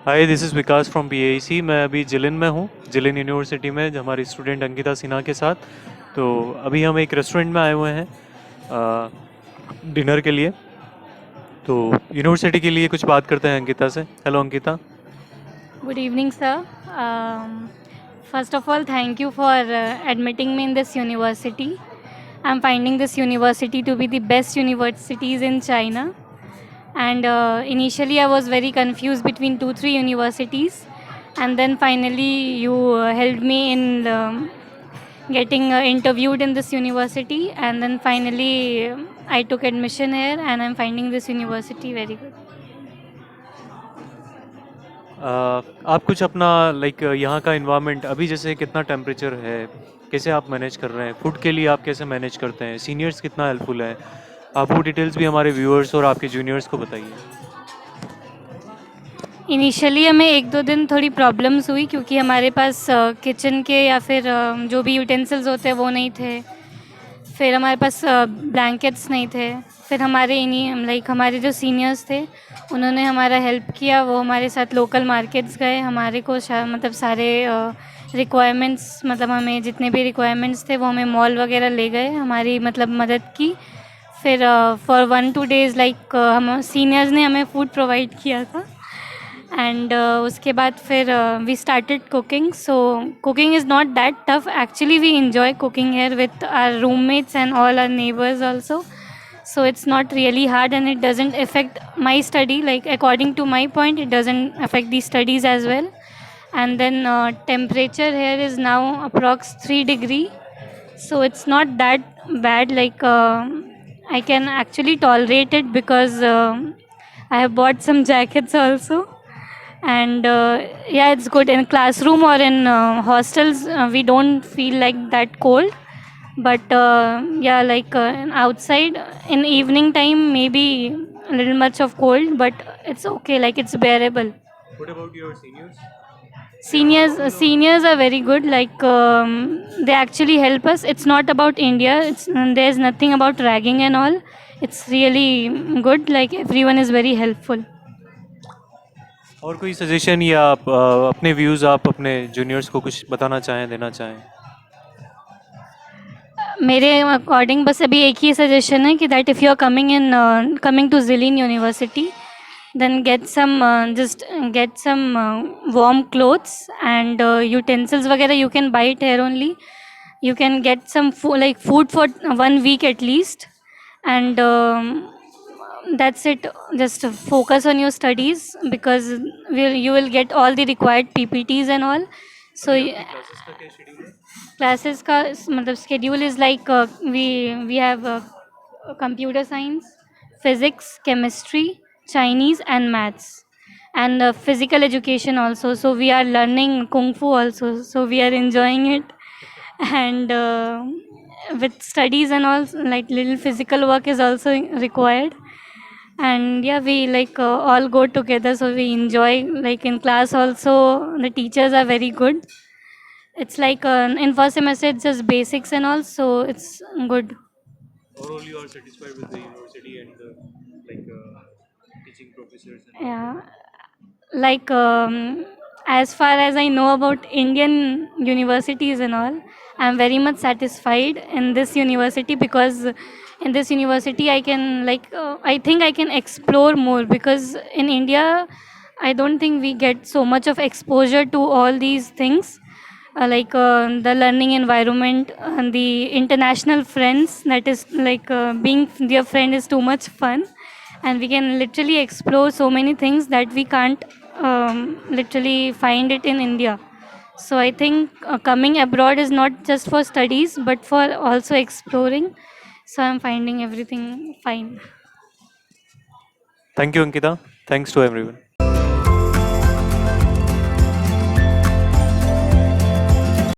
Hi, this is Vikas from BAC. मैं अभी जिलिन में हूँ, जिलिन यूनिवर्सिटी में, हमारी स्टूडेंट अंकिता सिन्हा के साथ। तो अभी हम एक रेस्टोरेंट में आए हुए हैं डिनर के लिए। तो यूनिवर्सिटी के लिए कुछ बात करते हैं अंकिता से। Hello Ankita. Good evening, sir. First of all, thank you for admitting me in this university. I'm finding this university to be the best universities in China. And initially, I was very confused between two, three universities. And then finally, you helped me in getting interviewed in this university. And then finally, I took admission here, and I'm finding this university very good. आप कुछ अपना like यहाँ का environment अभी जैसे कितना temperature है, कैसे आप मैनेज कर रहे हैं? फूड के लिए आप कैसे मैनेज करते हैं? सीनियर्स कितना हेल्पफुल है? आप वो डिटेल्स भी हमारे व्यूअर्स और आपके जूनियर्स को बताइए। इनिशियली हमें 1-2 दिन थोड़ी प्रॉब्लम्स हुई क्योंकि हमारे पास किचन के या फिर जो भी यूटेंसिल्स होते हैं वो नहीं थे। फिर हमारे पास ब्लैंकेट्स नहीं थे। फिर हमारे इन्हीं लाइक हमारे जो सीनियर्स थे उन्होंने हमारा हेल्प किया। वो हमारे साथ लोकल मार्केट्स गए, हमारे को मतलब सारे रिक्वायरमेंट्स, मतलब हमें जितने भी रिक्वायरमेंट्स थे वो हमें मॉल वगैरह ले गए, हमारी मतलब मदद की। फिर फॉर 1-2 डेज़ लाइक हम सीनियर्स ने हमें फूड प्रोवाइड किया था। एंड उसके बाद फिर we started cooking. So cooking is not that tough actually. वी enjoy cooking here with our roommates and all our neighbors also. So it's not really hard and it doesn't affect my study. Like according to my point, it doesn't affect the studies as well. And then temperature here is now approx 3 degree. So it's not that bad. Like I can actually tolerate it because I have bought some jackets also. And yeah, it's good in classroom or in hostels. We don't feel like that cold, but yeah, like outside in evening time maybe a little much of cold, but it's okay, like it's bearable. What about your seniors? Seniors are very good. Like they actually help us. It's not about India. There's nothing about ragging and all. It's really good. Like everyone is very helpful. और कोई suggestion या आप अपने views आप अपने juniors को कुछ बताना चाहें, देना चाहें? मेरे अकॉर्डिंग बस अभी एक ही सजेशन है कि that if you are coming to Jilin university, then just get some warm clothes and utensils वगैरह you can buy it here only. You can get some food for 1 week at least. And that's it. Just focus on your studies because you will get all the required PPTs and all. So अभी आपकी classes का क्या schedule है? classes का मतलब schedule is like we have computer science, physics, chemistry, Chinese and maths, and physical education also. So we are learning kung fu also, so we are enjoying it. And with studies and all, like little physical work is also required. And yeah, we like all go together, so we enjoy. Like in class also, the teachers are very good. It's like in first semester it's just basics and all, so it's good. Overall, you are satisfied with the university and the like teaching professors and all? Yeah, like as far as I know about Indian universities and all, I'm very much satisfied in this university because in this university I can like I think I can explore more because in India I don't think we get so much of exposure to all these things. Like the learning environment and the international friends, that is like being their friend is too much fun, and we can literally explore so many things that we can't literally find it in India. So I think coming abroad is not just for studies but for also exploring. So I'm finding everything fine. Thank you, Ankita. Thanks to everyone.